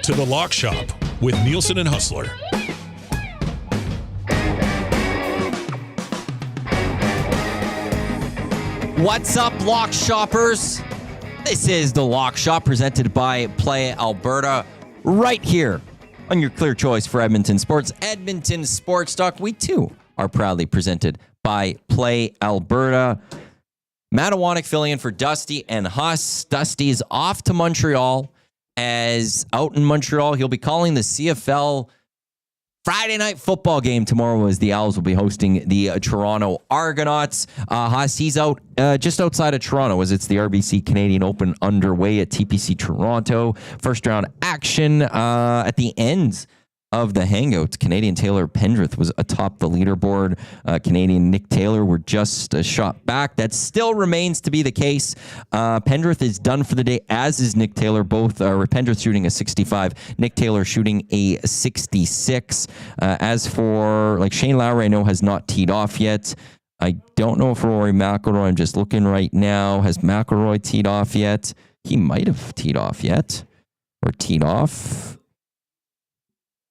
to The Lock Shop with Nielson and Hustler. What's up, Lock Shoppers? This is The Lock Shop presented by Play Alberta right here on your clear choice for Edmonton Sports. Edmonton Sports Talk. We too are proudly presented by Play Alberta. Matty Iwanyk filling in for Dusty and Huss. Dusty is off to Montreal. As out in Montreal, he'll be calling the CFL Friday night football game tomorrow as the Owls will be hosting the Toronto Argonauts. Huss, he's out just outside of Toronto as it's the RBC Canadian Open underway at TPC Toronto. First round action at the end of the Hangouts. Canadian Taylor Pendrith was atop the leaderboard. Canadian Nick Taylor were just a shot back. That still remains to be the case. Pendrith is done for the day, as is Nick Taylor. Both Pendrith shooting a 65, Nick Taylor shooting a 66. As for Shane Lowry, I know has not teed off yet. I don't know if Rory McIlroy, I'm just looking right now. Has McIlroy teed off yet? He might have teed off yet. Or teed off.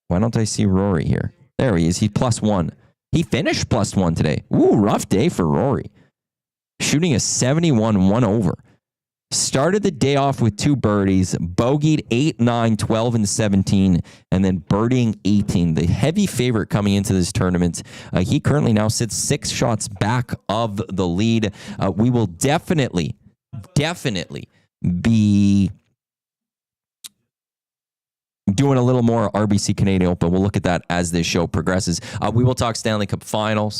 Why don't I see Rory here? There he is. He's +1. He finished +1 today. Ooh, rough day for Rory. Shooting a 71, 1 over. Started the day off with 2 birdies, bogeyed 8, 9, 12, and 17, and then birdieing 18. The heavy favorite coming into this tournament. He currently now sits 6 shots back of the lead. We will definitely be doing a little more RBC Canadian Open. We'll look at that as this show progresses. We will talk Stanley Cup final.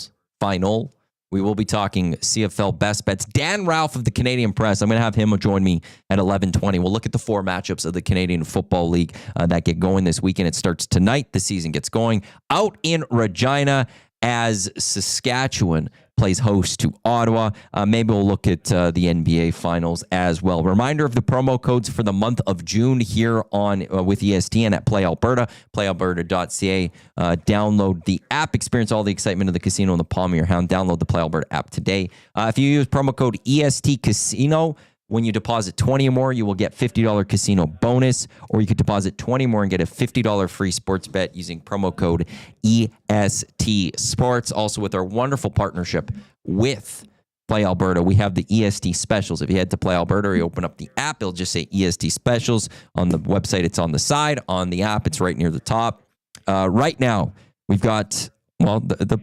We will be talking CFL best bets. Dan Ralph of the Canadian Press. I'm going to have him join me at 11:20. We'll look at the 4 matchups of the Canadian Football League that get going this weekend. It starts tonight. The season gets going out in Regina as Saskatchewan plays host to Ottawa. Maybe we'll look at the NBA Finals as well. Reminder of the promo codes for the month of June here on with ESPN at Play Alberta, playalberta.ca. Download the app. Experience all the excitement of the casino in the palm of your hand. Download the Play Alberta app today. If you use promo code EST Casino, when you deposit 20 or more, you will get $50 casino bonus, or you could deposit 20 more and get a $50 free sports bet using promo code EST Sports. Also, with our wonderful partnership with Play Alberta, we have the EST Specials. If you head to Play Alberta or you open up the app, it'll just say EST Specials. On the website, it's on the side. On the app, it's right near the top. Right now, we've got, the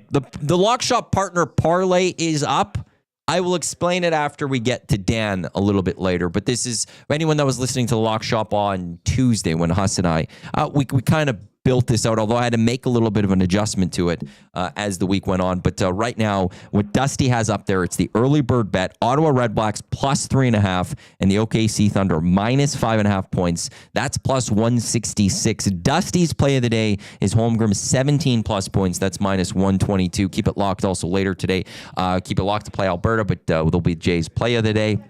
Lock Shop Partner Parlay is up. I will explain it after we get to Dan a little bit later. But this is, for anyone that was listening to the Lock Shop on Tuesday when Huss and I, we kind of built this out, although I had to make a little bit of an adjustment to it as the week went on. But right now, what Dusty has up there, it's the early bird bet, Ottawa Redblacks +3.5, and the OKC Thunder -5.5 points. That's +166. Dusty's play of the day is Holmgren 17+ points. That's -122. Keep it locked also later today. Keep it locked to Play Alberta, but there'll be Jay's play of the day.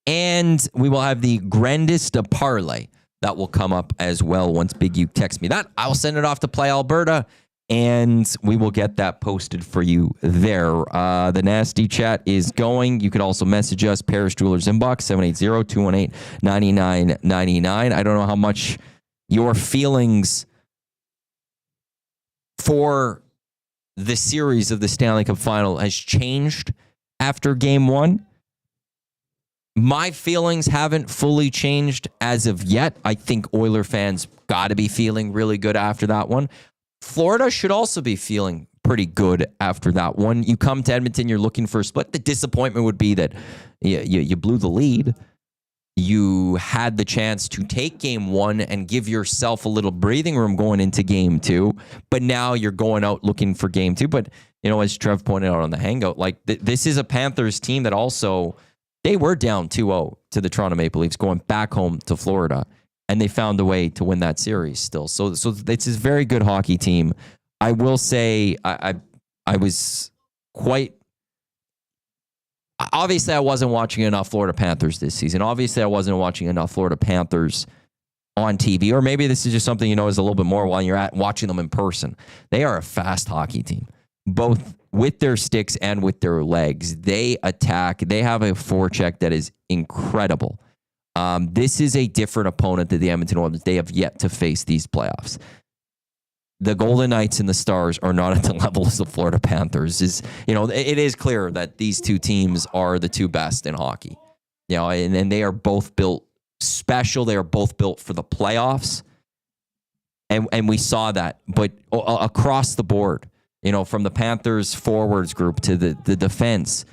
And we will have the grandest parlay that will come up as well once Big U texts me that. I'll send it off to Play Alberta, and we will get that posted for you there. The nasty chat is going. You could also message us, Paris Jewelers inbox, 780-218-9999. I don't know how much your feelings for the series of the Stanley Cup Final has changed after Game 1. My feelings haven't fully changed as of yet. I think Oiler fans got to be feeling really good after that one. Florida should also be feeling pretty good after that one. You come to Edmonton, you're looking for a split. The disappointment would be that you blew the lead. You had the chance to take Game 1 and give yourself a little breathing room going into Game 2, but now you're going out looking for Game 2. But, as Trev pointed out on the Hangout, this is a Panthers team that also... They were down 2-0 to the Toronto Maple Leafs going back home to Florida, and they found a way to win that series still. So it's a very good hockey team. I will say I was quite... Obviously, I wasn't watching enough Florida Panthers this season. Obviously, I wasn't watching enough Florida Panthers on TV, or maybe this is just something is a little bit more while you're watching them in person. They are a fast hockey team, both with their sticks and with their legs. They attack. They have a forecheck that is incredible. This is a different opponent that the Edmonton Oilers. They have yet to face these playoffs. The Golden Knights and the Stars are not at the level as the Florida Panthers. It is clear that these two teams are the two best in hockey. And they are both built special. They are both built for the playoffs. And we saw that, but across the board, from the Panthers forwards group to the defense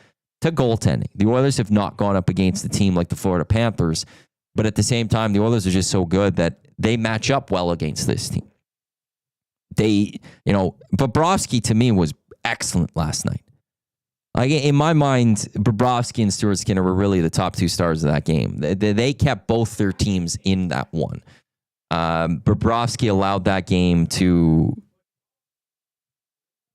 to goaltending, the Oilers have not gone up against a team like the Florida Panthers. But at the same time, the Oilers are just so good that they match up well against this team. Bobrovsky to me was excellent last night. Like in my mind, Bobrovsky and Stuart Skinner were really the top two stars of that game. They kept both their teams in that one. Bobrovsky allowed that game to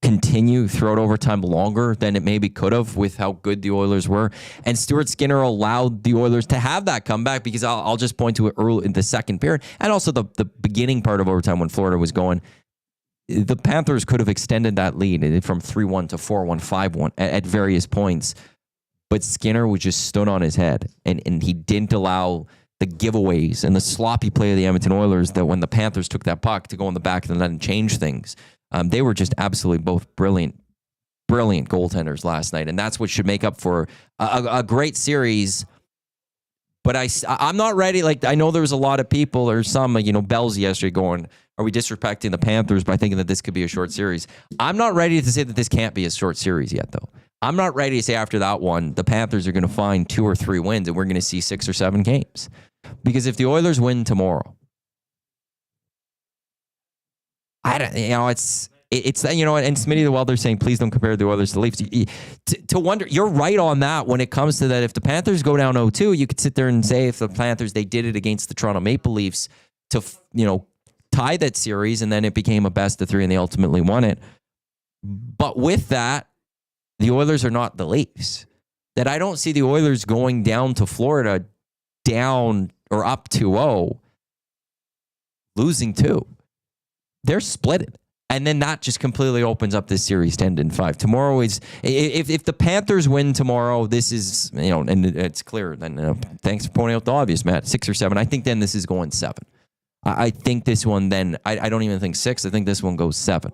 continue throughout overtime longer than it maybe could have with how good the Oilers were. And Stuart Skinner allowed the Oilers to have that comeback because I'll just point to it early in the second period and also the beginning part of overtime when Florida was going. The Panthers could have extended that lead from 3-1 to 4-1, 5-1 at various points. But Skinner was just stood on his head and he didn't allow the giveaways and the sloppy play of the Edmonton Oilers that when the Panthers took that puck to go in the back of the net and change things. They were just absolutely both brilliant goaltenders last night. And that's what should make up for a great series. But I'm not ready. Like, I know there was a lot of people or some, bells yesterday going, are we disrespecting the Panthers by thinking that this could be a short series? I'm not ready to say that this can't be a short series yet, though. I'm not ready to say after that one, the Panthers are going to find 2 or 3 wins and we're going to see 6 or 7 games. Because if the Oilers win tomorrow, and Smitty the Welder saying, please don't compare the Oilers to the Leafs. To wonder, you're right on that when it comes to that. If the Panthers go down 0-2, you could sit there and say if the Panthers, they did it against the Toronto Maple Leafs to, tie that series and then it became a best of 3 and they ultimately won it. But with that, the Oilers are not the Leafs. That I don't see the Oilers going down to Florida down or up 2-0, losing 2. They're split. And then that just completely opens up this series 10-5. Tomorrow is, if the Panthers win tomorrow, this is, and it's clear. Then thanks for pointing out the obvious, Matt. 6 or 7. I think then this is going 7. I think this one then, I don't even think 6. I think this one goes 7.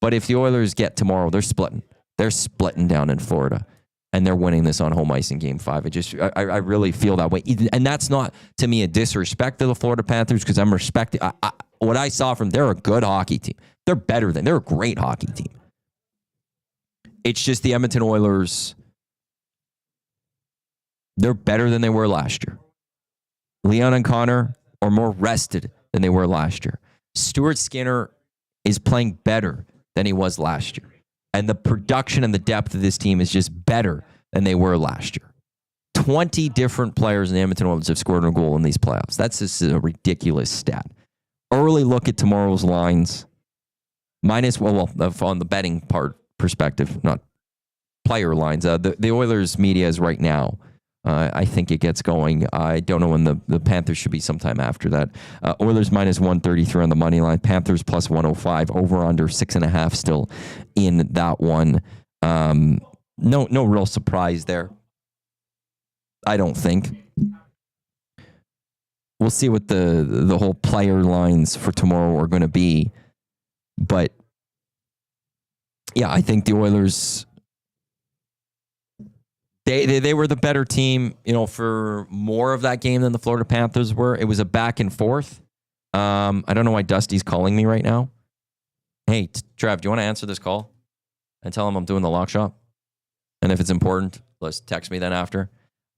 But if the Oilers get tomorrow, they're splitting. They're splitting down in Florida. And they're winning this on home ice in Game 5. I really feel that way. And that's not, to me, a disrespect to the Florida Panthers because I'm respecting what I saw from they're a good hockey team. They're a great hockey team. It's just the Edmonton Oilers, they're better than they were last year. Leon and Connor are more rested than they were last year. Stuart Skinner is playing better than he was last year. And the production and the depth of this team is just better than they were last year. 20 different players in the Edmonton Oilers have scored a goal in these playoffs. That's just a ridiculous stat. Early look at tomorrow's lines. On the betting part perspective, not player lines. The Oilers media is right now. I think it gets going. I don't know when the Panthers should be sometime after that. Oilers minus 133 on the money line. Panthers plus 105. Over under 6.5 still in that one. No real surprise there. I don't think. We'll see what the whole player lines for tomorrow are going to be. But yeah, I think the Oilers, they were the better team, for more of that game than the Florida Panthers were. It was a back and forth. I don't know why Dusty's calling me right now. Hey, Trev, do you want to answer this call and tell him I'm doing the lock shop? And if it's important, let's text me then after.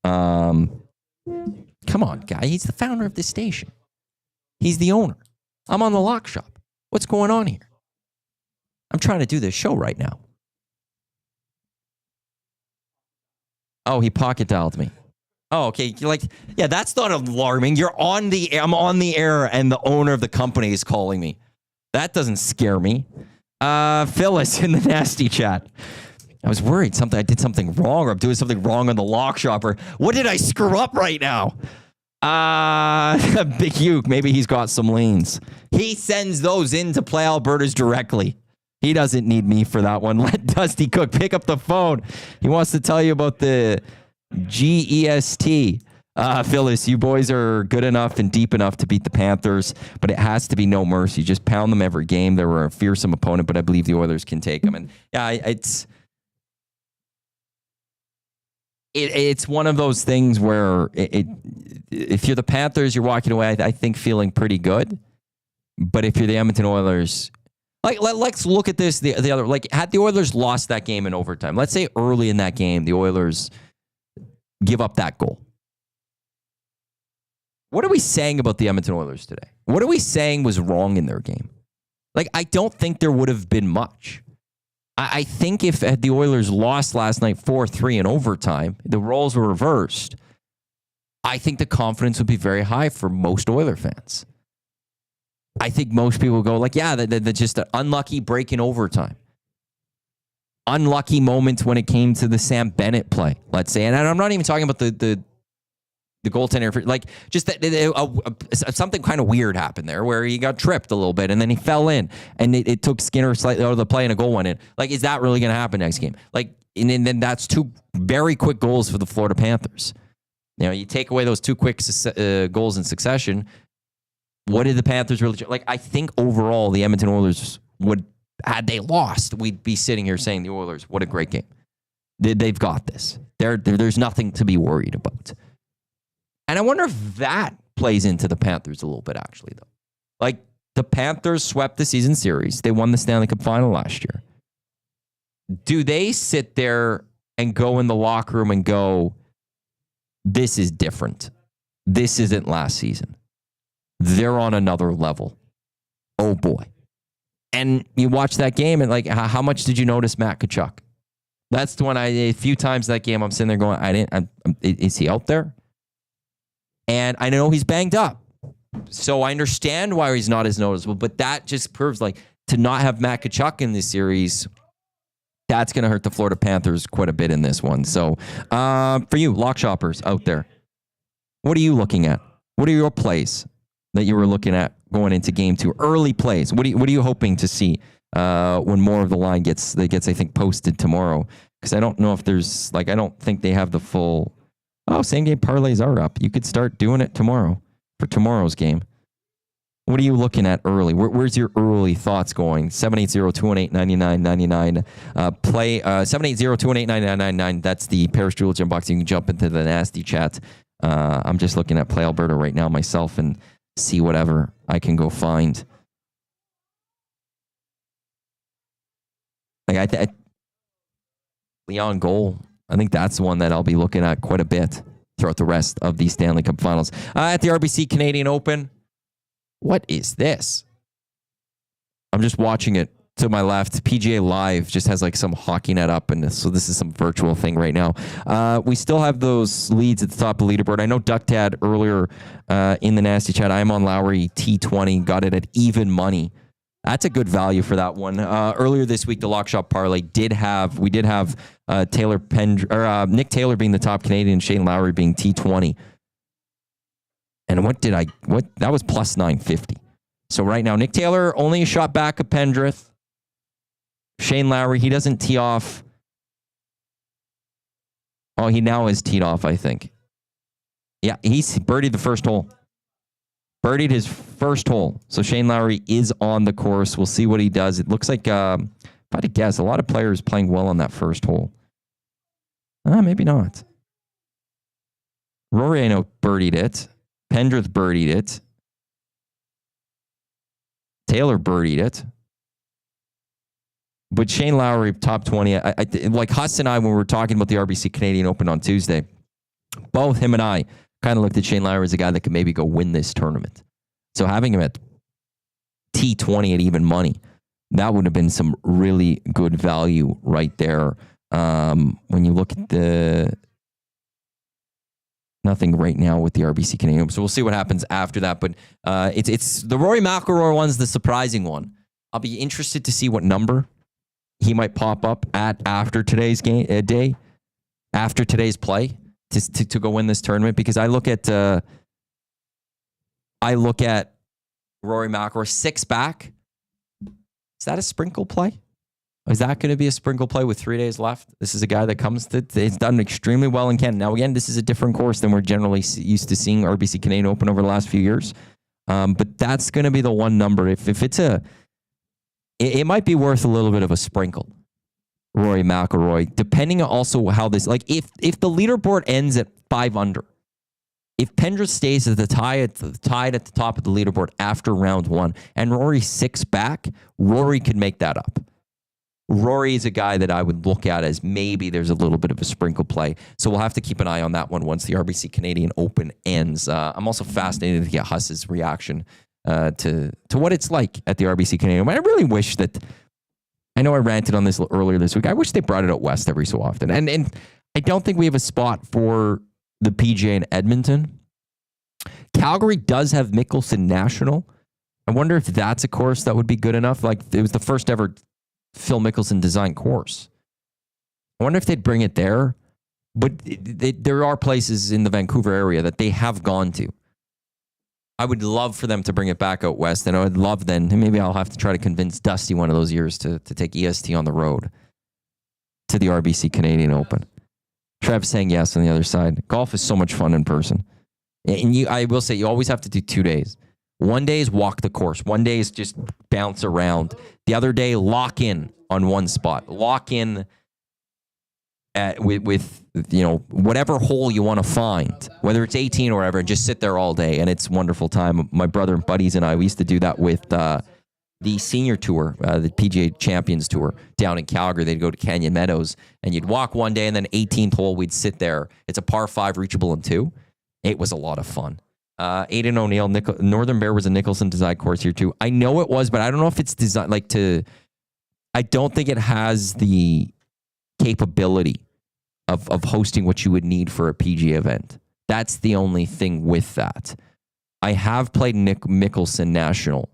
Come on, guy. He's the founder of this station. He's the owner. I'm on the lock shop. What's going on here? I'm trying to do this show right now. Oh, he pocket dialed me. Oh, okay. Yeah, that's not alarming. I'm on the air and the owner of the company is calling me. That doesn't scare me. Phyllis in the nasty chat. I was worried I did something wrong or I'm doing something wrong on the lock shop or what did I screw up right now? Big Uke, maybe he's got some lanes. He sends those in to Play Alberta's directly. He doesn't need me for that one. Let Dusty Cook pick up the phone. He wants to tell you about the GEST. Phyllis, you boys are good enough and deep enough to beat the Panthers, but it has to be no mercy. Just pound them every game. They were a fearsome opponent, but I believe the Oilers can take them. And yeah, it's one of those things where if you're the Panthers, you're walking away, I think, feeling pretty good. But if you're the Edmonton Oilers, let's look at this. The other, had the Oilers lost that game in overtime, let's say early in that game, the Oilers give up that goal. What are we saying about the Edmonton Oilers today? What are we saying was wrong in their game? I don't think there would have been much. I think if the Oilers lost last night 4-3 in overtime, the roles were reversed, I think the confidence would be very high for most Oiler fans. I think most people go that's just an unlucky break in overtime. Unlucky moments when it came to the Sam Bennett play, let's say. And I'm not even talking about the goaltender, just that something kind of weird happened there where he got tripped a little bit and then he fell in and it took Skinner slightly out of the play and a goal went in. Is that really going to happen next game? And then that's two very quick goals for the Florida Panthers. You take away those two quick goals in succession. What did the Panthers really I think overall the Edmonton Oilers would, had they lost, we'd be sitting here saying the Oilers, what a great game. They've got this. There's nothing to be worried about. And I wonder if that plays into the Panthers a little bit, actually, though. The Panthers swept the season series. They won the Stanley Cup final last year. Do they sit there and go in the locker room and go, this is different. This isn't last season. They're on another level. Oh, boy. And you watch that game and, how much did you notice Matt Tkachuk? That's the one a few times that game I'm sitting there going, is he out there? And I know he's banged up. So I understand why he's not as noticeable, but that just proves to not have Matt Tkachuk in this series, that's going to hurt the Florida Panthers quite a bit in this one. So for you, lock shoppers out there, what are you looking at? What are your plays that you were looking at going into game 2? Early plays. What are you hoping to see when more of the line gets I think, posted tomorrow? Because I don't know if there's, I don't think they have the full... Oh, same game parlays are up. You could start doing it tomorrow for tomorrow's game. What are you looking at early? Where's your early thoughts going? 780-218-9999. Play 780-218-9999. That's the Paris Jewel Gym Box. You can jump into the nasty chat. I'm just looking at Play Alberta right now myself and see whatever I can go find. Leon goal. I think that's the one that I'll be looking at quite a bit throughout the rest of the Stanley Cup Finals. At the RBC Canadian Open, what is this? I'm just watching it to my left. PGA Live just has some hockey net up, and so this is some virtual thing right now. We still have those leads at the top of the leaderboard. I know Duck had earlier in the nasty chat. I'm on Lowry T20, got it at even money. That's a good value for that one. Earlier this week, the Lock Shop Parlay did have Nick Taylor being the top Canadian, Shane Lowry being T20. And that was plus 950. So right now, Nick Taylor only a shot back of Pendrith. Shane Lowry, he doesn't tee off. Oh, he now is teed off, I think. Yeah, he's birdied the first hole. Birdied his first hole. So Shane Lowry is on the course. We'll see what he does. It looks like, if I had to guess, a lot of players playing well on that first hole. Maybe not. Rory, I know, birdied it. Pendrith birdied it. Taylor birdied it. But Shane Lowry, top 20. Like Huss and I, when we were talking about the RBC Canadian Open on Tuesday, both him and I kind of looked at Shane Lowry as a guy that could maybe go win this tournament. So having him at T20 at even money, that would have been some really good value right there. When you look at nothing right now with the RBC Canadian Open. So we'll see what happens after that. But it's the Rory McIlroy one's the surprising one. I'll be interested to see what number he might pop up at after today's after today's play to go win this tournament, because I look at Rory McIlroy 6 back. Is that a sprinkle play? Is that going to be a sprinkle play with 3 days left? This is a guy that it's done extremely well in Canada. Now, again, this is a different course than we're generally used to seeing RBC Canadian Open over the last few years. But that's going to be the one number. If it's it might be worth a little bit of a sprinkle. Rory McIlroy, depending on also how this, like if the leaderboard ends at 5 under, if Pendrith stays at tied at the top of the leaderboard after round 1 and Rory's 6 back, Rory could make that up. Rory is a guy that I would look at as maybe there's a little bit of a sprinkle play. So we'll have to keep an eye on that one once the RBC Canadian Open ends. I'm also fascinated to get Huss's reaction to what it's like at the RBC Canadian Open. I really wish that, I know I ranted on this earlier this week, I wish they brought it out west every so often. And I don't think we have a spot for the PGA in Edmonton. Calgary does have Mickelson National. I wonder if that's a course that would be good enough. Like, it was the first ever Phil Mickelson designed course. I wonder if they'd bring it there. But there are places in the Vancouver area that they have gone to. I would love for them to bring it back out west. And I would love then, maybe I'll have to try to convince Dusty one of those years to take EST on the road to the RBC Canadian Open. Trev's saying yes on the other side. Golf is so much fun in person. And I will say, you always have to do 2 days. 1 day is walk the course. 1 day is just bounce around. The other day, lock in on one spot. Lock in with whatever hole you want to find, whether it's 18 or whatever, and just sit there all day. And it's a wonderful time. My brother and buddies and I, we used to do that with the senior tour, the PGA Champions Tour down in Calgary. They'd go to Canyon Meadows, and you'd walk one day, and then 18th hole, we'd sit there. It's a par 5 reachable in 2. It was a lot of fun. Aidan O'Neill, Northern Bear was a Nicholson designed course here too. I know it was, but I don't know if it's designed I don't think it has the capability of hosting what you would need for a PGA event. That's the only thing with that. I have played Mickelson National,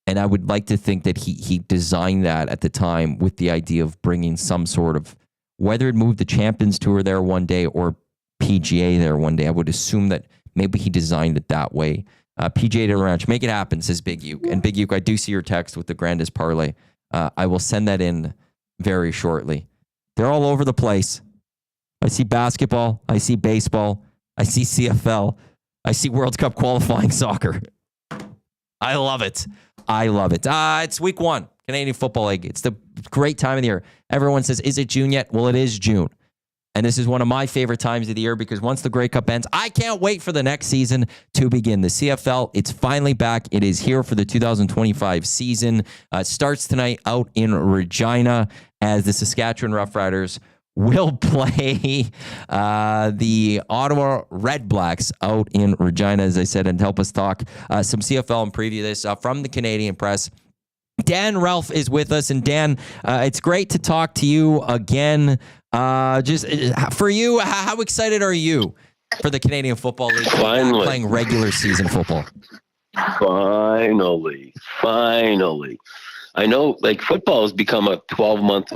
and I would like to think that he designed that at the time with the idea of bringing some sort of, whether it moved the Champions Tour there one day or PGA there one day. I would assume that maybe he designed it that way. PGA to Ranch, make it happen, says Big Uke. And Big Uke, I do see your text with the grandest parlay. I will send that in very shortly. They're all over the place. I see basketball. I see baseball. I see CFL. I see World Cup qualifying soccer. I love it. I love it. It's week 1, Canadian Football League. It's the great time of the year. Everyone says, is it June yet? Well, it is June. And this is one of my favorite times of the year because once the Grey Cup ends, I can't wait for the next season to begin. The CFL, it's finally back. It is here for the 2025 season. It starts tonight out in Regina as the Saskatchewan Roughriders will play the Ottawa Red Blacks out in Regina, as I said, and help us talk some CFL and preview this from the Canadian Press. Dan Ralph is with us. And Dan, it's great to talk to you again. Just for you, how excited are you for the Canadian Football League Finally playing regular season football? Finally. I know, like, football has become a 12-month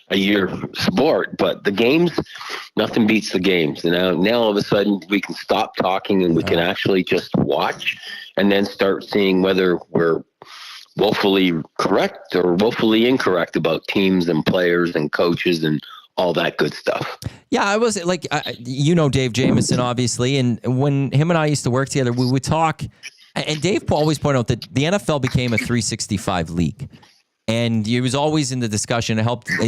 a year sport, but the games, nothing beats the games. And now all of a sudden we can stop talking and we can actually just watch and then start seeing whether we're woefully correct or woefully incorrect about teams and players and coaches and all that good stuff. Yeah, I was like, Dave Jamieson, obviously. And when him and I used to work together, we would talk. And Dave always pointed out that the NFL became a 365 league. And he was always in the discussion. It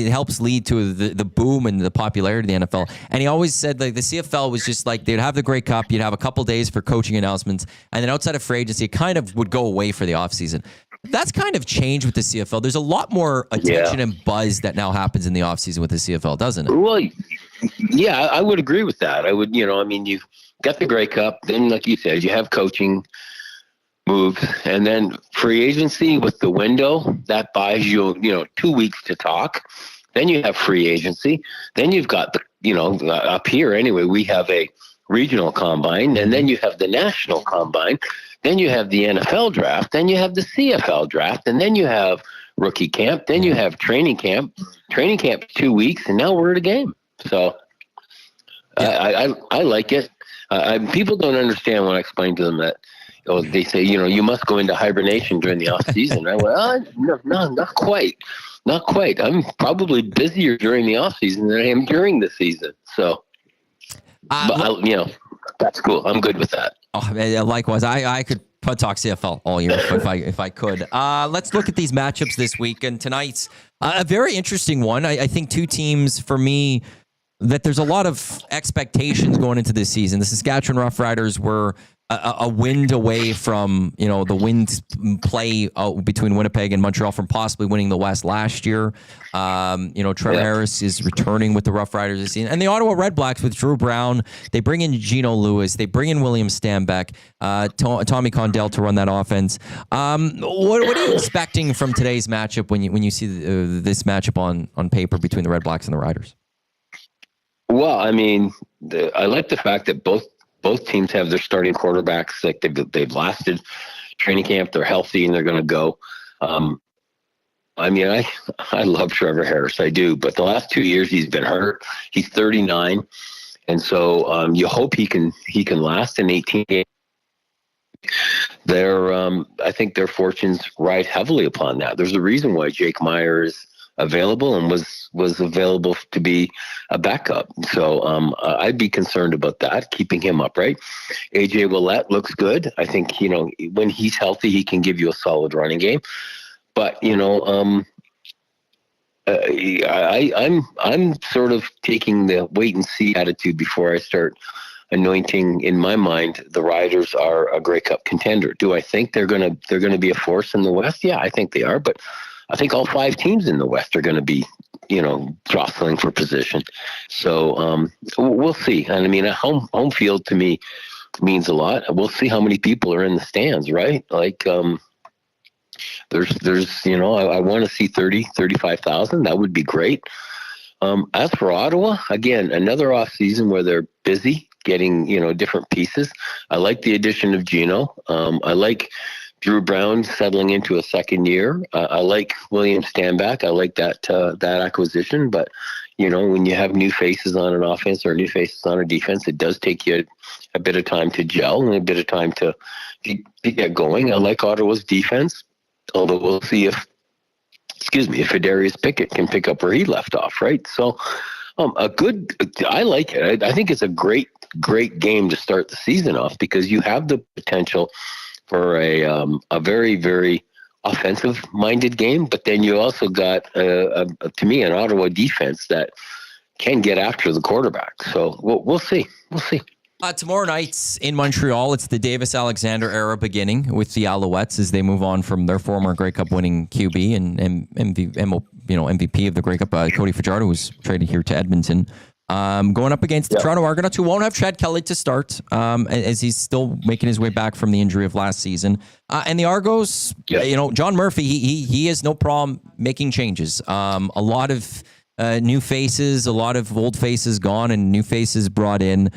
helps lead to the boom and the popularity of the NFL. And he always said, like, the CFL was just like, they'd have the Grey Cup, you'd have a couple days for coaching announcements, and then outside of free agency, it kind of would go away for the offseason. That's kind of changed with the CFL. There's a lot more attention and buzz that now happens in the offseason with the CFL, doesn't it? Well, yeah, I would agree with that. I would, you've got the Grey Cup, then, like you said, you have coaching moves, and then free agency with the window that buys you 2 weeks to talk. Then you have free agency. Then you've got the up here anyway, we have a regional combine, and then you have the national combine. Then you have the NFL draft. Then you have the CFL draft, and then you have rookie camp. Then you have training camp. Training camp 2 weeks, and now we're at a game. So I like it. People don't understand when I explain to them that. They say, you must go into hibernation during the off season. I went, no, not quite. Not quite. I'm probably busier during the off season than I am during the season. So, that's cool. I'm good with that. Oh, likewise, I could talk CFL all year if I could. Let's look at these matchups this week. And tonight's a very interesting one. I think two teams, for me, that there's a lot of expectations going into this season. The Saskatchewan Roughriders were a wind away from, the wind play between Winnipeg and Montreal from possibly winning the West last year. Trevor Harris is returning with the Roughriders this season. And the Ottawa Redblacks with Drew Brown, they bring in Gino Lewis, they bring in William Stanback, Tommy Condell to run that offense. What are you expecting from today's matchup when you see this matchup on paper between the Redblacks and the Riders? Well, I mean, I like the fact that both teams have their starting quarterbacks. Like they've lasted training camp. They're healthy and they're going to go. I love Trevor Harris. I do. But the last 2 years he's been hurt. He's 39. And so you hope he can last in 18 games. I think their fortunes ride heavily upon that. There's a reason why Jake Meyer is available and was available to be a backup. So I'd be concerned about that, keeping him upright. AJ Ouellette looks good. I think, when he's healthy, he can give you a solid running game. But, I'm sort of taking the wait and see attitude before I start anointing, in my mind, the Riders are a Grey Cup contender. Do I think they're going to be a force in the West? Yeah, I think they are. But I think all 5 teams in the West are going to be, jostling for position. So we'll see. And I mean, home field to me means a lot. We'll see how many people are in the stands, right? Like there's I want to see 35,000. That would be great. As for Ottawa, again, another off season where they're busy getting, different pieces. I like the addition of Gino. I like Drew Brown settling into a second year. I like William Stanback. I like that acquisition. But, when you have new faces on an offense or new faces on a defense, it does take you a bit of time to gel and a bit of time to get going. I like Ottawa's defense, although we'll see if Adarius Pickett can pick up where he left off, right? So I like it. I think it's a great game to start the season off because you have the potential for a very, very offensive-minded game, but then you also got, to me, an Ottawa defense that can get after the quarterback. So we'll see. We'll see. Tomorrow night in Montreal, it's the Davis Alexander era beginning with the Alouettes as they move on from their former Grey Cup winning QB and MVP of the Grey Cup, Cody Fajardo, who was traded here to Edmonton. Going up against the Toronto Argonauts, who won't have Chad Kelly to start, as he's still making his way back from the injury of last season. And the Argos, John Murphy, he has no problem making changes. A lot of new faces, a lot of old faces gone, and new faces brought in.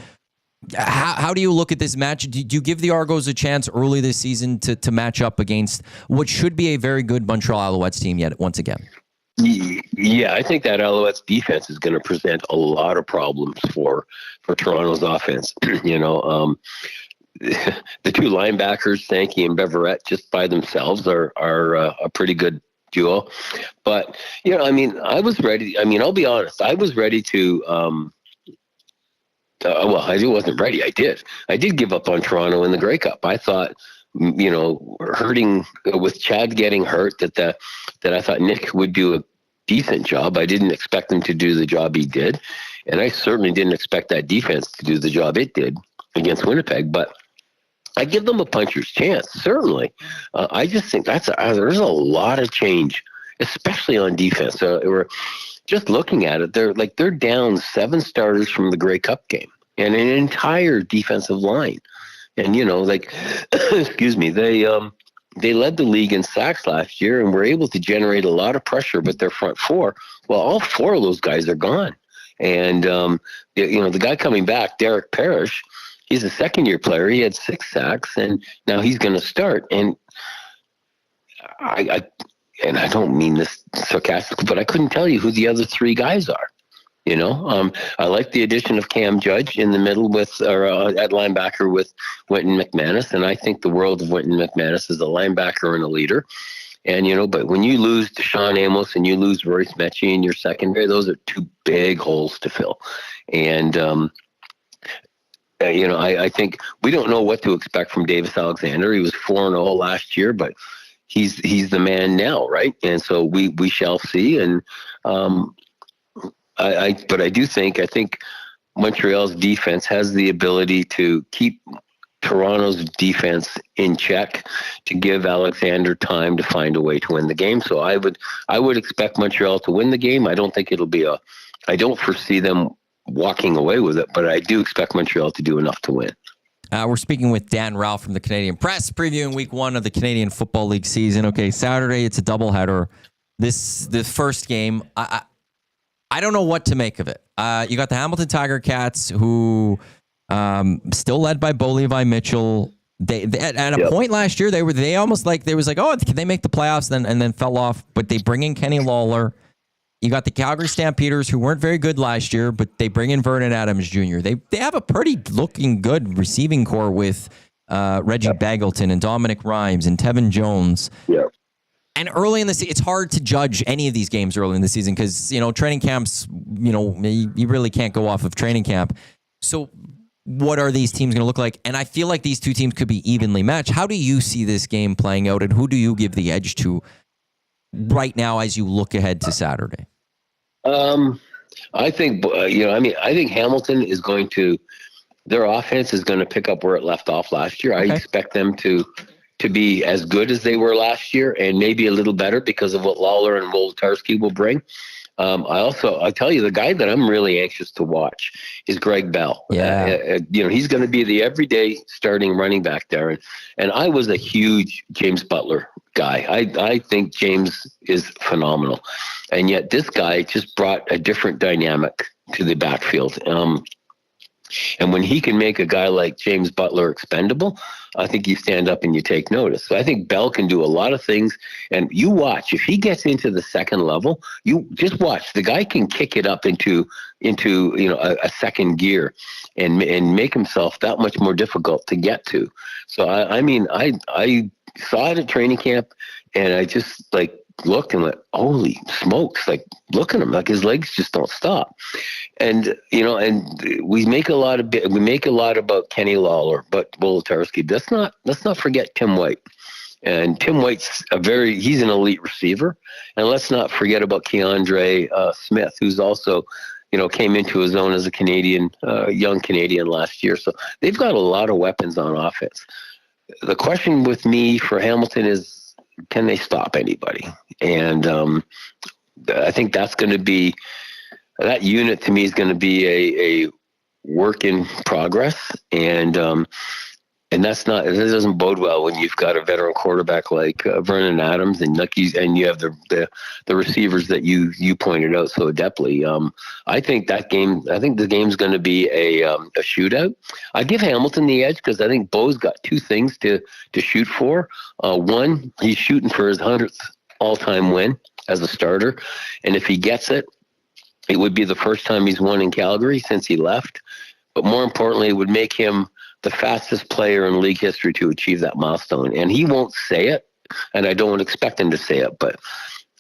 How do you look at this match? Do you give the Argos a chance early this season to match up against what should be a very good Montreal Alouettes team yet once again? Yeah, I think that Alouettes defense is going to present a lot of problems for Toronto's offense. The two linebackers, Sankey and Beverette, just by themselves are a pretty good duo. But I was ready. I'll be honest. I was ready to. I wasn't ready. I did give up on Toronto in the Grey Cup. I thought, hurting with Chad getting hurt, that I thought Nick would do a decent job. I didn't expect him to do the job he did. And I certainly didn't expect that defense to do the job it did against Winnipeg. But I give them a puncher's chance, certainly. I just think there's a lot of change, especially on defense. We're just looking at it. They're down 7 starters from the Grey Cup game and an entire defensive line. And, excuse me, they led the league in sacks last year and were able to generate a lot of pressure with their front 4. Well, all 4 of those guys are gone. And, the guy coming back, Derek Parrish, he's a second-year player. He had 6 sacks, and now he's going to start. And I don't mean this sarcastically, but I couldn't tell you who the other 3 guys are. I like the addition of Cam Judge in the middle at linebacker with Wynton McManus, and I think the world of Wynton McManus as a linebacker and a leader. And, but when you lose Deshaun Amos and you lose Royce Mechie in your secondary, those are two big holes to fill. And, I think we don't know what to expect from Davis Alexander. He was 4-0 last year, but he's the man now, right? And so we shall see. And I think Montreal's defense has the ability to keep Toronto's defense in check, to give Alexander time to find a way to win the game. So I would expect Montreal to win the game. I don't think it'll be I don't foresee them walking away with it, but I do expect Montreal to do enough to win. We're speaking with Dan Ralph from the Canadian Press, previewing week 1 of the Canadian Football League season. Okay, Saturday, it's a doubleheader. The first game, I don't know what to make of it. You got the Hamilton Tiger Cats, who still led by Bo Levi Mitchell. They at a point last year, they almost like, they was like, oh, can they make the playoffs? And then fell off. But they bring in Kenny Lawler. You got the Calgary Stampeders, who weren't very good last year, but they bring in Vernon Adams Jr. They have a pretty looking good receiving core with Reggie Bagleton and Dominic Rhymes and Tevin Jones. Yeah. And early in the season, it's hard to judge any of these games early in the season because, training camps, you really can't go off of training camp. So what are these teams going to look like? And I feel like these two teams could be evenly matched. How do you see this game playing out, and who do you give the edge to right now as you look ahead to Saturday? I think, I think Hamilton is going to, their offense is going to pick up where it left off last year. Okay. I expect them to be as good as they were last year, and maybe a little better because of what Lawler and Woltarski will bring. I tell you, the guy that I'm really anxious to watch is Greg Bell. Yeah. He's going to be the everyday starting running back there. And I was a huge James Butler guy. I think James is phenomenal. And yet this guy just brought a different dynamic to the backfield. And when he can make a guy like James Butler expendable, I think you stand up and you take notice. So I think Bell can do a lot of things. And you watch, if he gets into the second level, you just watch. The guy can kick it up into a second gear and make himself that much more difficult to get to. So I saw it at training camp, and I just looked and went, holy smokes, look at him, his legs just don't stop. And we make a lot about Kenny Lawler, but Woltarski, let's not forget Tim White. And Tim White's he's an elite receiver. And let's not forget about Keandre Smith, who's also came into his own as a Canadian, young Canadian last year. So they've got a lot of weapons on offense. The question with me for Hamilton is, can they stop anybody? And I think that's going to be, that unit to me is going to be a work in progress. And it doesn't bode well when you've got a veteran quarterback like Vernon Adams and you have the receivers that you pointed out so adeptly. I think the game's going to be a shootout. I give Hamilton the edge because I think Bo's got two things to shoot for. One, he's shooting for his 100th all-time win as a starter, and if he gets it, it would be the first time he's won in Calgary since he left. But more importantly, it would make him the fastest player in league history to achieve that milestone. And he won't say it, and I don't expect him to say it, but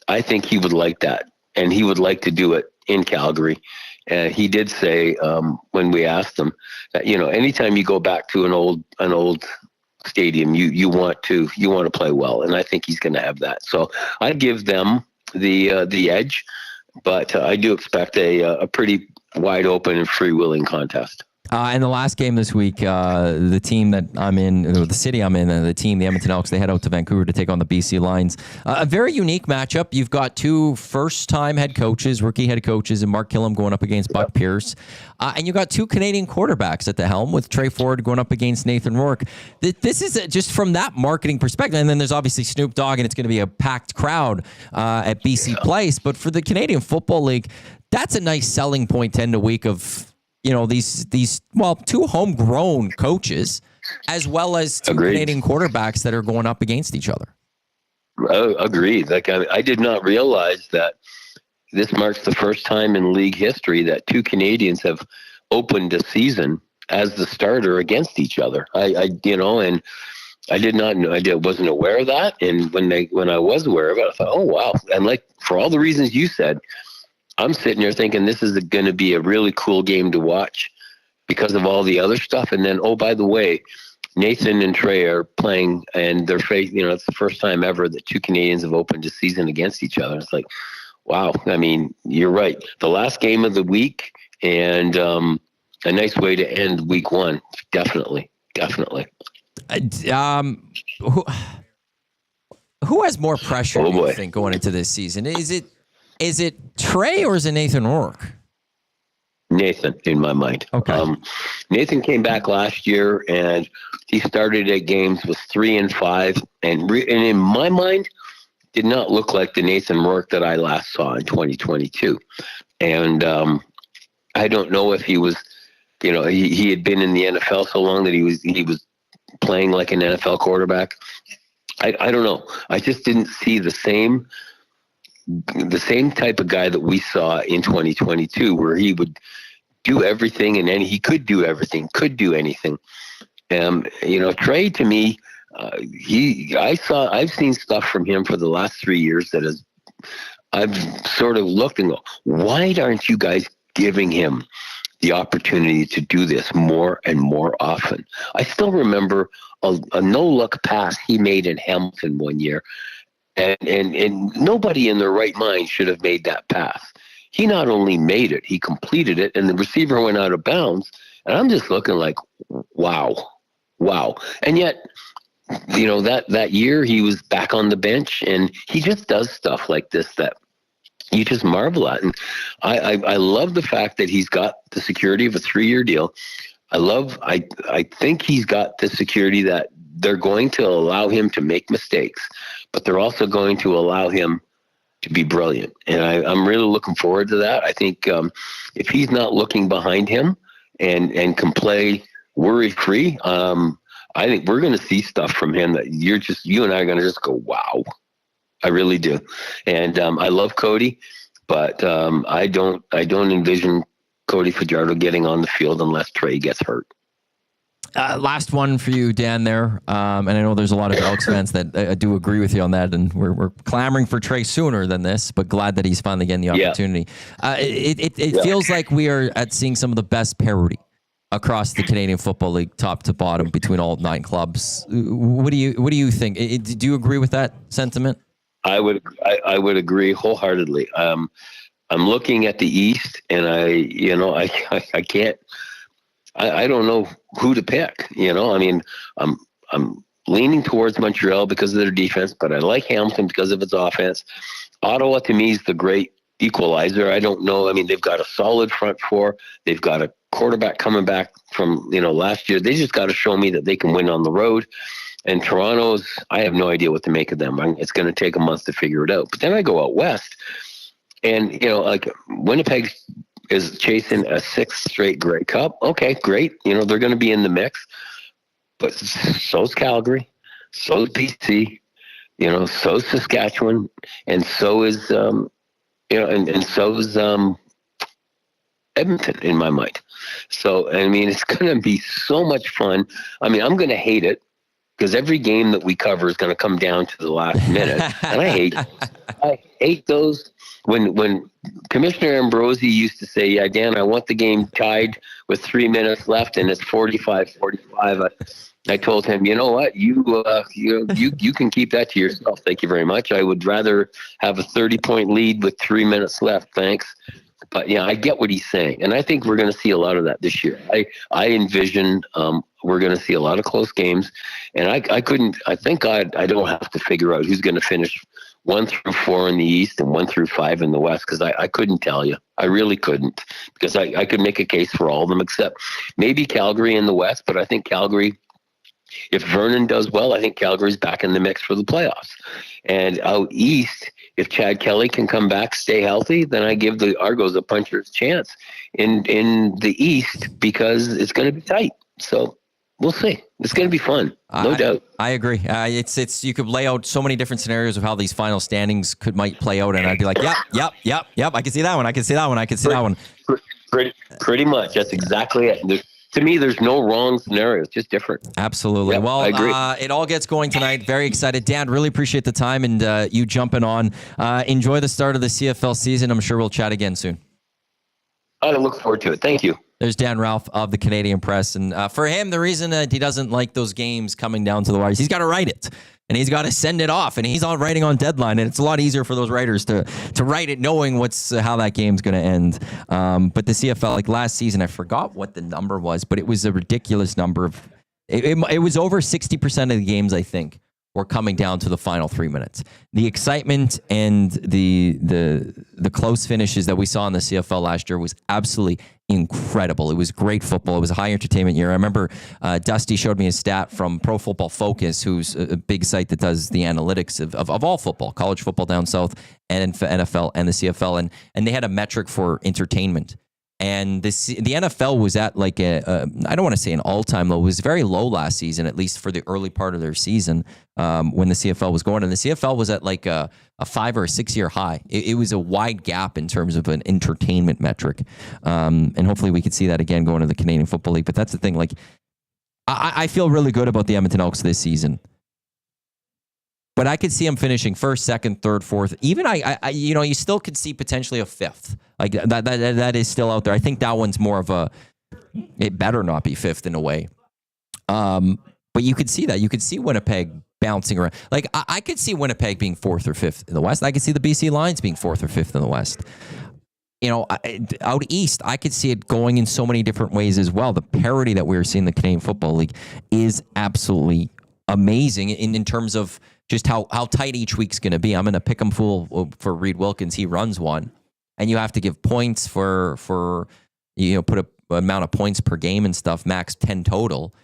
I think he would like that, and he would like to do it in Calgary. And he did say when we asked him that anytime you go back to an old stadium, you want to play well, and I think he's going to have that. So I give them the edge, but I do expect a pretty wide open and freewheeling contest. And the last game this week, the team that I'm in, the city I'm in, the team, the Edmonton Elks, they head out to Vancouver to take on the BC Lions. A very unique matchup. You've got two first-time rookie head coaches, and Mark Killam going up against Buck Pierce. And you got two Canadian quarterbacks at the helm with Trey Ford going up against Nathan Rourke. This is just from that marketing perspective. And then there's obviously Snoop Dogg, and it's going to be a packed crowd at BC Place. But for the Canadian Football League, that's a nice selling point to end a week of these two homegrown coaches, as well as two Agreed. Canadian quarterbacks that are going up against each other. Agreed. I did not realize that this marks the first time in league history that two Canadians have opened a season as the starter against each other. And I did not know. Wasn't aware of that. And when I was aware of it, I thought, oh wow! And like for all the reasons you said, I'm sitting there thinking this is going to be a really cool game to watch because of all the other stuff. And then, oh, by the way, Nathan and Trey are playing, and they're it's the first time ever that two Canadians have opened a season against each other. It's like, wow. I mean, you're right. The last game of the week, and a nice way to end week one. Definitely. Who has more pressure? Oh, boy. You think going into this season? Is it Trey or is it Nathan Rourke? Nathan, in my mind. Okay. Nathan came back last year, and he started at games with 3-5, and in my mind, did not look like the Nathan Rourke that I last saw in 2022. And I don't know if he was, he had been in the NFL so long that he was playing like an NFL quarterback. I don't know. I just didn't see the same type of guy that we saw in 2022, where he would do everything, and then he could do everything, could do anything. Trey, to me, I've seen stuff from him for the last 3 years that I've sort of looked and go, why aren't you guys giving him the opportunity to do this more and more often? I still remember a no-look pass he made in Hamilton one year. And nobody in their right mind should have made that pass. He not only made it, he completed it, and the receiver went out of bounds. And I'm just looking like, wow. And yet, that year he was back on the bench, and he just does stuff like this that you just marvel at. And I love the fact that he's got the security of a 3-year deal. I think he's got the security that they're going to allow him to make mistakes, but they're also going to allow him to be brilliant. And I'm really looking forward to that. I think if he's not looking behind him and can play worry-free, I think we're going to see stuff from him that you and I are going to just go, wow. I really do. And I love Cody, but I don't envision Cody Fajardo getting on the field unless Trey gets hurt. Last one for you, Dan, there. And I know there's a lot of Elks fans that do agree with you on that, and we're clamoring for Trey sooner than this, but glad that he's finally getting the opportunity. Yeah. It feels like we are seeing some of the best parity across the Canadian Football League, top to bottom, between all 9 clubs. What do you think? Do you agree with that sentiment? I would agree wholeheartedly. I'm looking at the East, and I can't. I don't know who to pick. I mean, I'm leaning towards Montreal because of their defense, but I like Hamilton because of its offense. Ottawa, to me, is the great equalizer. I don't know. I mean, they've got a solid front four. They've got a quarterback coming back from last year. They just got to show me that they can win on the road. And Toronto's, I have no idea what to make of them. It's going to take a month to figure it out. But then I go out west, and like Winnipeg is chasing a 6th straight Grey Cup. Okay, great. They're going to be in the mix. But so's Calgary, so's BC, so's Saskatchewan, and so is and so is Edmonton in my mind. So I mean, it's going to be so much fun. I mean, I'm going to hate it, because every game that we cover is going to come down to the last minute, and I hate those. When Commissioner Ambrosi used to say, "Yeah, Dan, I want the game tied with 3 minutes left, and it's 45-45." I told him, you know what, you can keep that to yourself. Thank you very much. I would rather have a 30-point lead with 3 minutes left. Thanks. But I get what he's saying, and I think we're going to see a lot of that this year. I envision we're going to see a lot of close games, and I thank God I don't have to figure out who's going to finish 1 through 4 in the East and 1 through 5 in the West, because I couldn't tell you. I really couldn't, because I could make a case for all of them except maybe Calgary in the West. But I think Calgary, if Vernon does well, I think Calgary's back in the mix for the playoffs. And out East, if Chad Kelly can come back, stay healthy, then I give the Argos a puncher's chance in the East, because it's going to be tight. So we'll see. It's going to be fun, no doubt. I agree. It's you could lay out so many different scenarios of how these final standings might play out, and I'd be like, yep. I can see that one. I can see that one. I can see that one. Pretty much. That's exactly it. to me, there's no wrong scenario. It's just different. Absolutely. Yep, Well, I agree. It all gets going tonight. Very excited. Dan, really appreciate the time and you jumping on. Enjoy the start of the CFL season. I'm sure we'll chat again soon. I look forward to it. Thank you. There's Dan Ralph of the Canadian Press. And for him, the reason that he doesn't like those games coming down to the wires, he's got to write it. And he's got to send it off. And he's on writing on deadline. And it's a lot easier for those writers to write it knowing how that game's going to end. But the CFL, like last season, I forgot what the number was, but it was a ridiculous number of... It was over 60% of the games, I think, were coming down to the final 3 minutes. The excitement and the close finishes that we saw in the CFL last year was absolutely incredible. It was great football. It was a high entertainment year. I remember Dusty showed me a stat from Pro Football Focus, who's a big site that does the analytics of all football, college football down south, and NFL and the CFL, and they had a metric for entertainment. And the NFL was at like I don't want to say an all-time low. It was very low last season, at least for the early part of their season when the CFL was going. And the CFL was at like a 5 or a 6 year high. It was a wide gap in terms of an entertainment metric. And hopefully we could see that again going to the Canadian Football League. But that's the thing. Like, I feel really good about the Edmonton Elks this season. But I could see them finishing first, second, third, fourth. Even you still could see potentially a fifth. Like that is still out there. I think that one's more of a. It better not be fifth in a way. But you could see that. You could see Winnipeg bouncing around. Like I could see Winnipeg being fourth or fifth in the West. I could see the BC Lions being fourth or fifth in the West. Out east, I could see it going in so many different ways as well. The parity that we're seeing in the Canadian Football League is absolutely amazing in terms of just how tight each week's going to be. I'm going to pick 'em fool for Reed Wilkins. He runs one, and you have to give points for put a amount of points per game and stuff, max 10 total.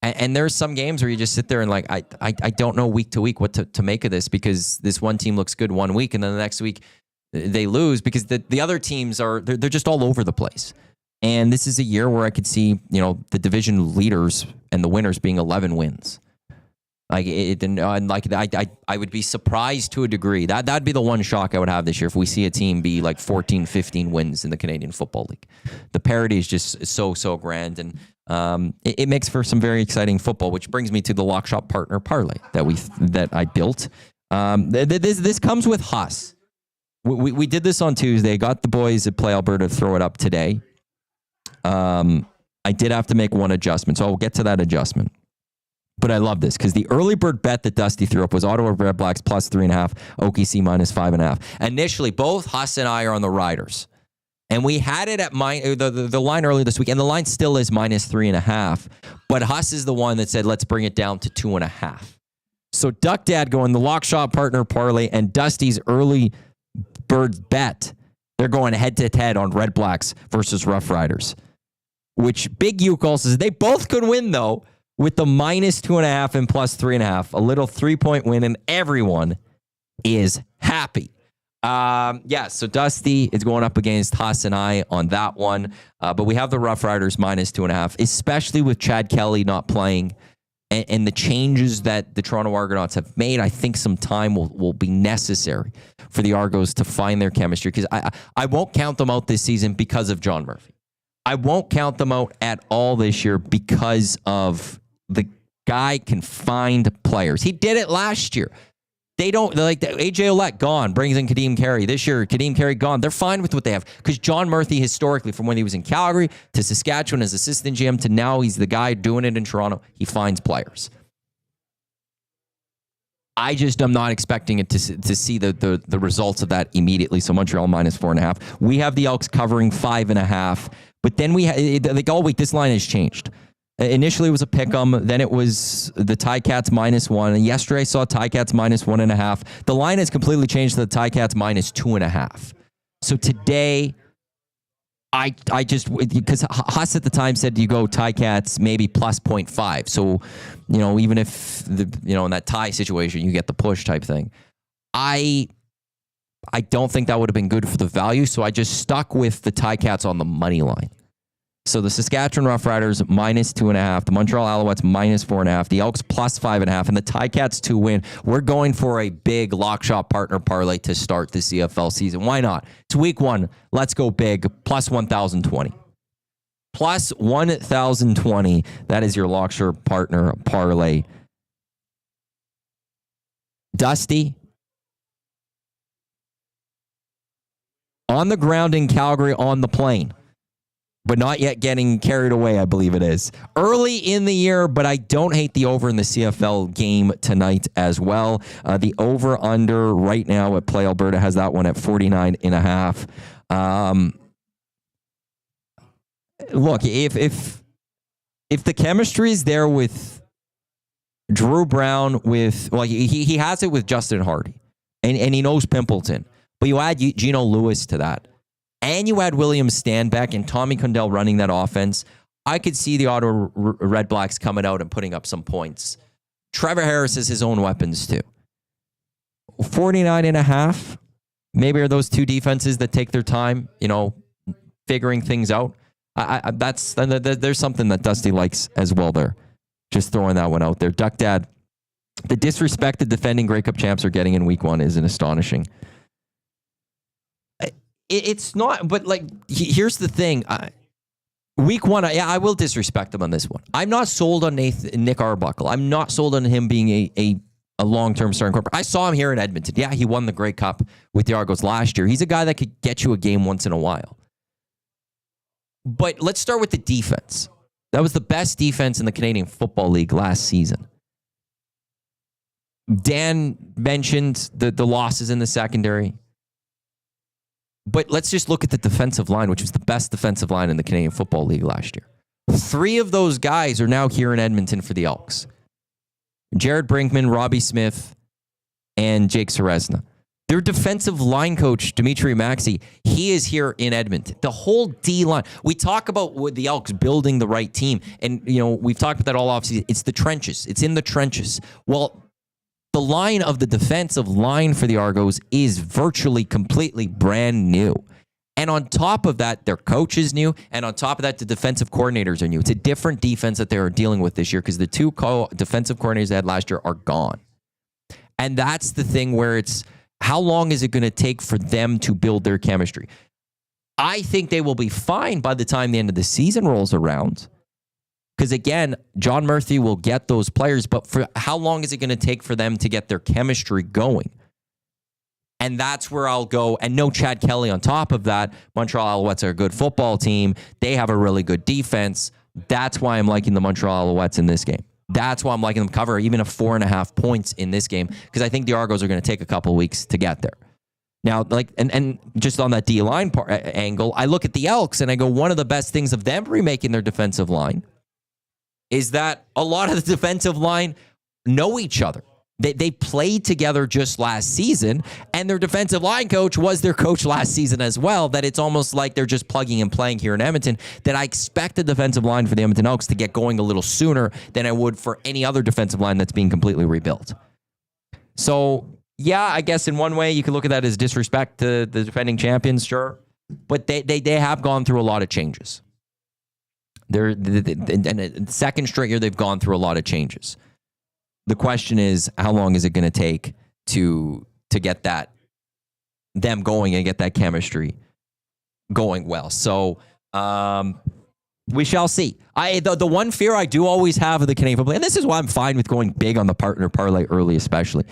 And there's some games where you just sit there and like I don't know week to week what to make of this, because this one team looks good one week and then the next week they lose because the other teams they're just all over the place. And this is a year where I could see the division leaders and the winners being 11 wins. Like I would be surprised to a degree. That'd be the one shock I would have this year if we see a team be like 14, 15 wins in the Canadian Football League. The parity is just so grand, and it makes for some very exciting football. Which brings me to the Lock Shop Partner Parlay that I built. This comes with Huss. We did this on Tuesday. Got the boys at Play Alberta to throw it up today. I did have to make one adjustment, so I'll get to that adjustment. But I love this because the early bird bet that Dusty threw up was Ottawa Redblacks plus 3.5, OKC minus 5.5. Initially, both Huss and I are on the Riders. And we had it at the line earlier this week, and the line still is minus 3.5. But Huss is the one that said, let's bring it down to 2.5. So Duck Dad going the Lock Shop Partner Parlay and Dusty's early bird bet. They're going head-to-head on Redblacks versus Rough Riders. Which Big Uke also says they both could win, though, with the minus 2.5 and plus 3.5, a little 3-point win, and everyone is happy. So Dusty is going up against Huss and I on that one. But we have the Rough Riders minus 2.5, especially with Chad Kelly not playing and the changes that the Toronto Argonauts have made. I think some time will be necessary for the Argos to find their chemistry, because I won't count them out this season because of John Murphy. I won't count them out at all this year because of the guy can find players. He did it last year. They're like AJ Olette gone, brings in Kadeem Carey. This year, Kadeem Carey gone. They're fine with what they have because John Murphy, historically, from when he was in Calgary to Saskatchewan as assistant GM to now he's the guy doing it in Toronto, he finds players. I just am not expecting it to see the results of that immediately. So Montreal minus 4.5. We have the Elks covering 5.5. But then like all week, this line has changed. Initially, it was a pick'em. Then it was the Ticats minus 1. And yesterday, I saw Ticats minus 1.5. The line has completely changed to the Ticats minus 2.5. So today, I just, because Huss at the time said you go Ticats maybe plus 0.5. So, even if in that tie situation, you get the push type thing. I don't think that would have been good for the value. So I just stuck with the Ticats on the money line. So the Saskatchewan Roughriders minus 2.5, the Montreal Alouettes minus 4.5, the Elks plus 5.5, and the Ticats to win. We're going for a big Lock Shop Partner Parlay to start the CFL season. Why not? It's week 1. Let's go big. Plus 1,020. plus 1,020. That is your Lockshore partner parlay. Dusty, on the ground in Calgary, on the plane, but not yet getting carried away, I believe it is. Early in the year, but I don't hate the over in the CFL game tonight as well. The over-under right now at Play Alberta has that one at 49.5. Look, if the chemistry is there with Drew Brown, he has it with Justin Hardy, and he knows Pimpleton. But you add Geno Lewis to that, and you add William Stanback and Tommy Condell running that offense, I could see the Ottawa Red Blacks coming out and putting up some points. Trevor Harris has his own weapons too. 49.5. Maybe are those two defenses that take their time, figuring things out. There's something that Dusty likes as well there. Just throwing that one out there. Duck Dad, the disrespect the defending Grey Cup champs are getting in week 1 is astonishing. It's not, but here's the thing. Week 1, I will disrespect him on this one. I'm not sold on Nick Arbuckle. I'm not sold on him being a long-term starting quarterback. I saw him here in Edmonton. Yeah, he won the Grey Cup with the Argos last year. He's a guy that could get you a game once in a while. But let's start with the defense. That was the best defense in the Canadian Football League last season. Dan mentioned the losses in the secondary. But let's just look at the defensive line, which was the best defensive line in the Canadian Football League last year. 3 of those guys are now here in Edmonton for the Elks. Jared Brinkman, Robbie Smith, and Jake Seresna. Their defensive line coach, Dimitri Maxey, he is here in Edmonton. The whole D-line. We talk about with the Elks building the right team. And, we've talked about that all offseason. It's the trenches. It's in the trenches. Well, the line of the defensive line for the Argos is virtually completely brand new. And on top of that, their coach is new. And on top of that, the defensive coordinators are new. It's a different defense that they are dealing with this year because the 2 defensive coordinators they had last year are gone. And that's the thing where it's, how long is it going to take for them to build their chemistry? I think they will be fine by the time the end of the season rolls around. Because again, John Murphy will get those players, but for how long is it going to take for them to get their chemistry going? And that's where I'll go. And no Chad Kelly on top of that. Montreal Alouettes are a good football team. They have a really good defense. That's why I'm liking the Montreal Alouettes in this game. That's why I'm liking them cover even a 4.5 points in this game, because I think the Argos are going to take a couple weeks to get there. Now, and just on that D-line angle, I look at the Elks and I go, one of the best things of them remaking their defensive line is that a lot of the defensive line know each other. They played together just last season, and their defensive line coach was their coach last season as well, that it's almost like they're just plugging and playing here in Edmonton, that I expect the defensive line for the Edmonton Elks to get going a little sooner than I would for any other defensive line that's being completely rebuilt. So, yeah, I guess in one way you could look at that as disrespect to the defending champions, sure. But they have gone through a lot of changes. And the second straight year, they've gone through a lot of changes. The question is, how long is it going to take to get them going and get that chemistry going well? So we shall see. The one fear I do always have of the Canadian football, and this is why I'm fine with going big on the partner parlay early, especially.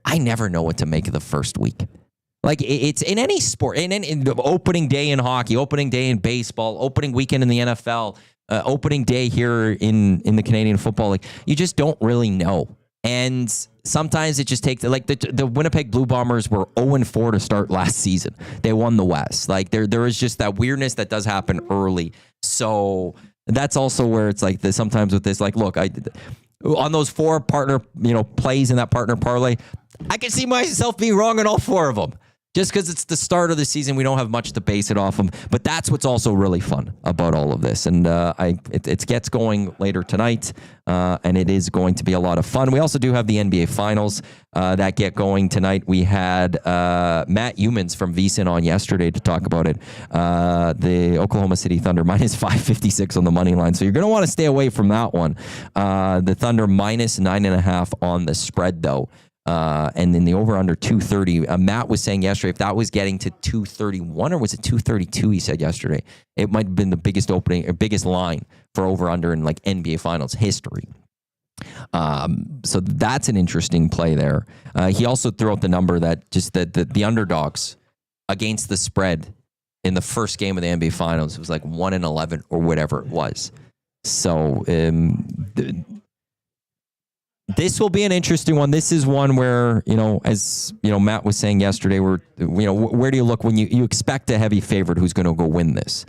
I never know what to make of the first week. Like, it's in any sport, in the opening day in hockey, opening day in baseball, opening weekend in the NFL, opening day here in the Canadian Football League. You just don't really know. And sometimes it just takes, like the Winnipeg Blue Bombers were 0-4 to start last season. They won the West. Like there is just that weirdness that does happen early. So that's also where it's like this, sometimes with this, like, look, on those 4 partner, plays in that partner parlay, I can see myself being wrong on all 4 of them. Just because it's the start of the season, we don't have much to base it off of. But that's what's also really fun about all of this. And it gets going later tonight, and it is going to be a lot of fun. We also do have the NBA Finals that get going tonight. We had Matt Humans from VSiN on yesterday to talk about it. The Oklahoma City Thunder minus 556 on the money line. So you're going to want to stay away from that one. The Thunder minus 9.5 on the spread, though. And then the over under 230. Matt was saying yesterday, if that was getting to 231 or was it 232, he said yesterday, it might have been the biggest opening or biggest line for over under in like NBA Finals history. So that's an interesting play there. He also threw out the number that just the underdogs against the spread in the first game of the NBA Finals, it was like 1-11 or whatever it was. So this will be an interesting one. This is one where, as Matt was saying yesterday, where do you look when you expect a heavy favorite who's going to go win this?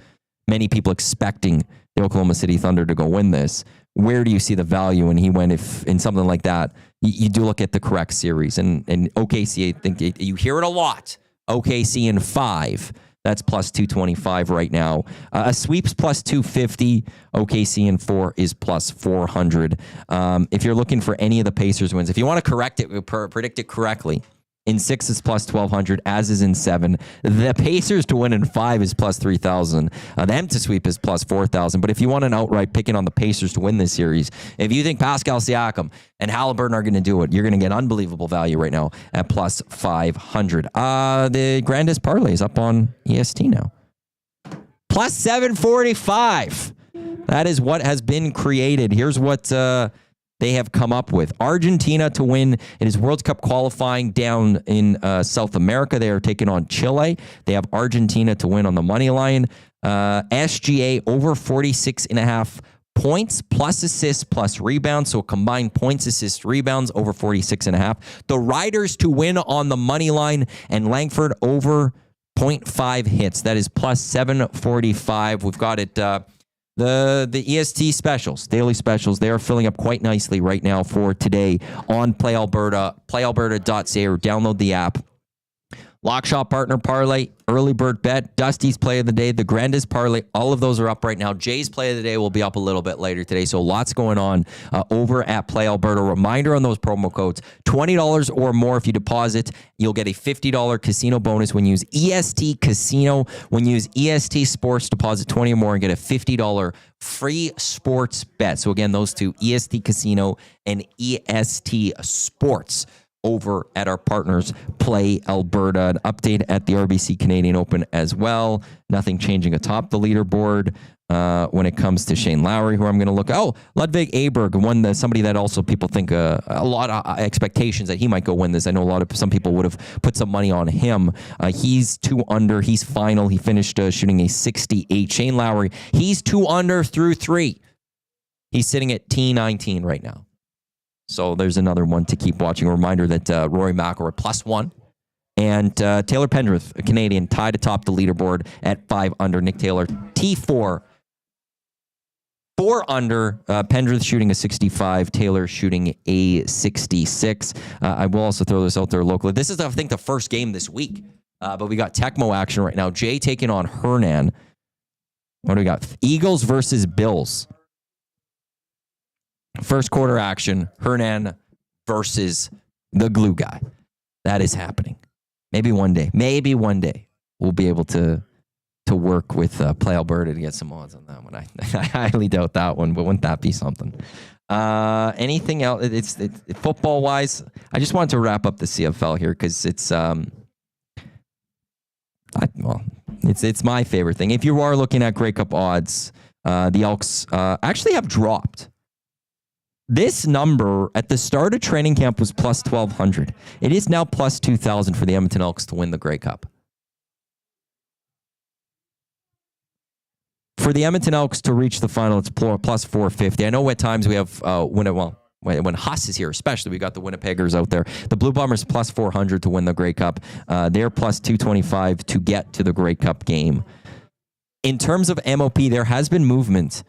Many people expecting the Oklahoma City Thunder to go win this. Where do you see the value? And he went, if in something like that, you do look at the correct series. And OKC, I think you hear it a lot. OKC in 5. That's plus 225 right now. A sweep's plus 250. OKC in 4 is plus 400. If you're looking for any of the Pacers wins, if you want to correct it, predict it correctly, in 6 is plus 1,200, as is in 7. The Pacers to win in 5 is plus 3,000. Them to sweep is plus 4,000. But if you want an outright picking on the Pacers to win this series, if you think Pascal Siakam and Halliburton are going to do it, you're going to get unbelievable value right now at plus 500. The grandest parlay is up on EST now. Plus 745. That is what has been created. Here's what they have come up with. Argentina to win. It is World Cup qualifying down in South America. They are taking on Chile. They have Argentina to win on the money line. SGA over 46.5 points plus assists plus rebounds. So combined points, assists, rebounds over 46.5. The Riders to win on the money line, and Langford over 0.5 hits. That is plus 745. We've got it. The EST specials, daily specials, they are filling up quite nicely right now for today on Play Alberta, playalberta.ca, or download the app. Lock Shop Partner Parlay, Early Bird Bet, Dusty's Play of the Day, the Grandest Parlay, all of those are up right now. Jay's Play of the Day will be up a little bit later today, so lots going on over at Play Alberta. Reminder on those promo codes, $20 or more if you deposit, you'll get a $50 casino bonus when you use EST Casino. When you use EST Sports, deposit 20 or more and get a $50 free sports bet. So again, those two, EST Casino and EST Sports, over at our partners, Play Alberta. An update at the RBC Canadian Open as well. Nothing changing atop the leaderboard when it comes to Shane Lowry, who I'm going to look at. Oh, Ludwig Aberg, somebody that also people think a lot of expectations that he might go win this. I know some people would have put some money on him. He's 2 under. He's final. He finished shooting a 68. Shane Lowry, he's 2 under through 3. He's sitting at T19 right now. So there's another one to keep watching. A reminder that Rory McIlroy +1. And Taylor Pendrith, a Canadian, tied atop the leaderboard at 5 under. Nick Taylor, T4, 4 under. Pendrith shooting a 65. Taylor shooting a 66. I will also throw this out there locally. This is, I think, the first game this week. But we got Tecmo action right now. Jay taking on Hernan. What do we got? Eagles versus Bills. First quarter action, Hernan versus the glue guy. That is happening. Maybe one day we'll be able to work with Play Alberta to get some odds on that one. I highly doubt that one, but wouldn't that be something? Anything else? It's football wise. I just wanted to wrap up the CFL here because it's my favorite thing. If you are looking at Grey Cup odds, the Elks actually have dropped. This number at the start of training camp was plus 1,200. It is now plus 2,000 for the Edmonton Elks to win the Grey Cup. For the Edmonton Elks to reach the final, it's plus 450. I know at times we have, when Huss is here, especially, we got the Winnipeggers out there. The Blue Bombers plus 400 to win the Grey Cup. They're plus 225 to get to the Grey Cup game. In terms of MOP, there has been movement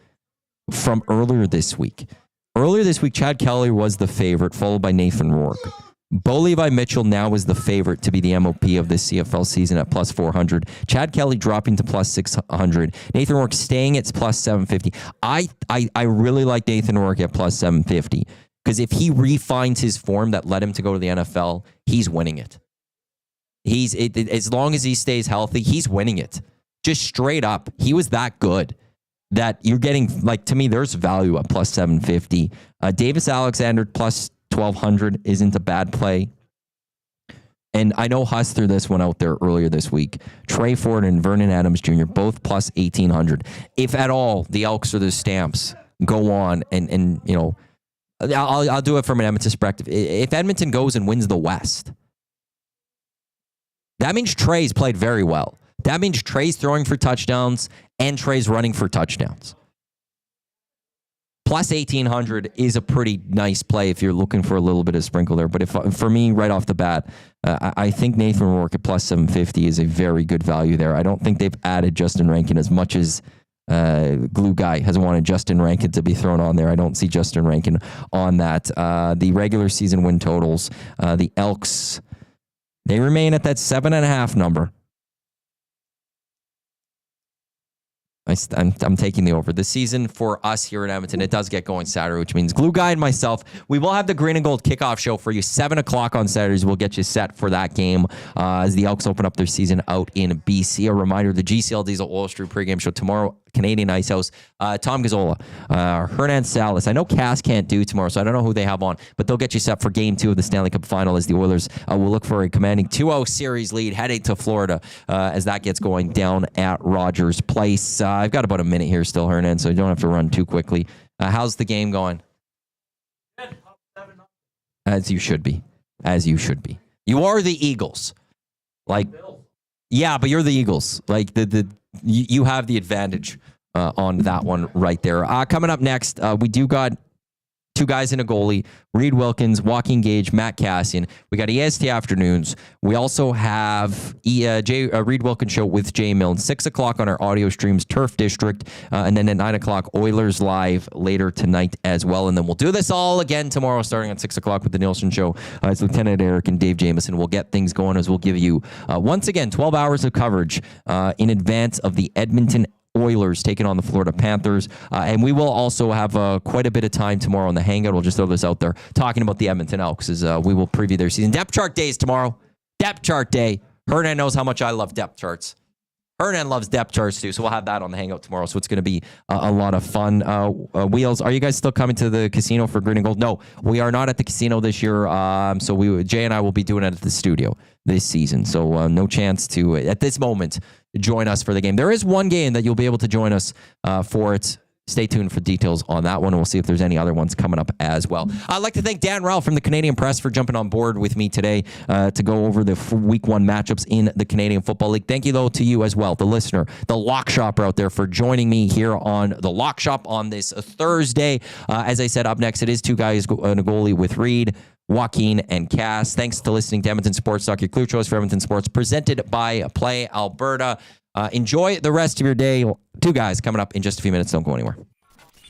from earlier this week. Earlier this week, Chad Kelly was the favorite, followed by Nathan Rourke. Bo Levi Mitchell now is the favorite to be the MOP of this CFL season at plus 400. Chad Kelly dropping to plus 600. Nathan Rourke staying at plus 750. I really like Nathan Rourke at plus 750 because if he refines his form that led him to go to the NFL, he's winning it. As long as he stays healthy, he's winning it. Just straight up, he was that good. That you're getting, like, to me, there's value at plus 750. Davis Alexander plus 1,200 isn't a bad play. And I know Huss threw this one out there earlier this week. Trey Ford and Vernon Adams Jr., both plus 1,800. If at all the Elks or the Stamps go on and you know, I'll do it from an Edmonton perspective. If Edmonton goes and wins the West, that means Trey's played very well. That means Trey's throwing for touchdowns and Trey's running for touchdowns. Plus 1,800 is a pretty nice play if you're looking for a little bit of sprinkle there. But if for me, right off the bat, I think Nathan Rourke at plus 750 is a very good value there. I don't think they've added Justin Rankin as much as Glue Guy has wanted Justin Rankin to be thrown on there. I don't see Justin Rankin on that. The regular season win totals, the Elks, they remain at that 7.5 number. I'm taking the over. The season for us here in Edmonton, it does get going Saturday, which means Glue Guy and myself, we will have the Green and Gold kickoff show for you. 7 o'clock on Saturdays. We'll get you set for that game as the Elks open up their season out in BC. A reminder, the GCL Diesel Oil Street pregame show tomorrow, Canadian Ice House. Tom Gazzola, Hernan Salas. I know Cass can't do tomorrow, so I don't know who they have on, but they'll get you set for Game 2 of the Stanley Cup Final as the Oilers will look for a commanding 2-0 series lead heading to Florida as that gets going down at Rogers Place. I've got about a minute here still, Hernan, so you don't have to run too quickly. How's the game going? As you should be. As you should be. You are the Eagles. Like, yeah, but you're the Eagles. Like, you have the advantage on that one right there. Coming up next, we do got 2 guys and a goalie, Reed Wilkins, Joaquin Gage, Matt Cassian. We got EST Afternoons. We also have Reed Wilkins Show with Jay Milne, 6 o'clock on our audio streams, Turf District, and then at 9 o'clock, Oilers Live later tonight as well. And then we'll do this all again tomorrow starting at 6 o'clock with the Nielsen Show. It's Lieutenant Eric and Dave Jameson. We'll get things going as we'll give you, once again, 12 hours of coverage in advance of the Edmonton Oilers taking on the Florida Panthers. And we will also have quite a bit of time tomorrow on the Hangout. We'll just throw this out there talking about the Edmonton Elks as we will preview their season. Depth chart days tomorrow. Depth chart day. Hernan knows how much I love depth charts. Hernan loves depth charts too, so we'll have that on the Hangout tomorrow. So it's going to be a lot of fun. Wheels, are you guys still coming to the casino for Green and Gold? No, we are not at the casino this year. So Jay and I will be doing it at the studio this season. So no chance to, at this moment, join us for the game. There is one game that you'll be able to join us for it. Stay tuned for details on that one, and we'll see if there's any other ones coming up as well. I'd like to thank Dan Ralph from the Canadian Press for jumping on board with me today to go over the Week 1 matchups in the Canadian Football League. Thank you, though, to you as well, the listener, the lock shopper out there, for joining me here on the Lock Shop on this Thursday. As I said, up next, it is 2 guys and a goalie with Reed, Joaquin, and Cass. Thanks to listening to Edmonton Sports Talk, your clear choice for Edmonton Sports, presented by Play Alberta. Enjoy the rest of your day. 2 guys coming up in just a few minutes. Don't go anywhere.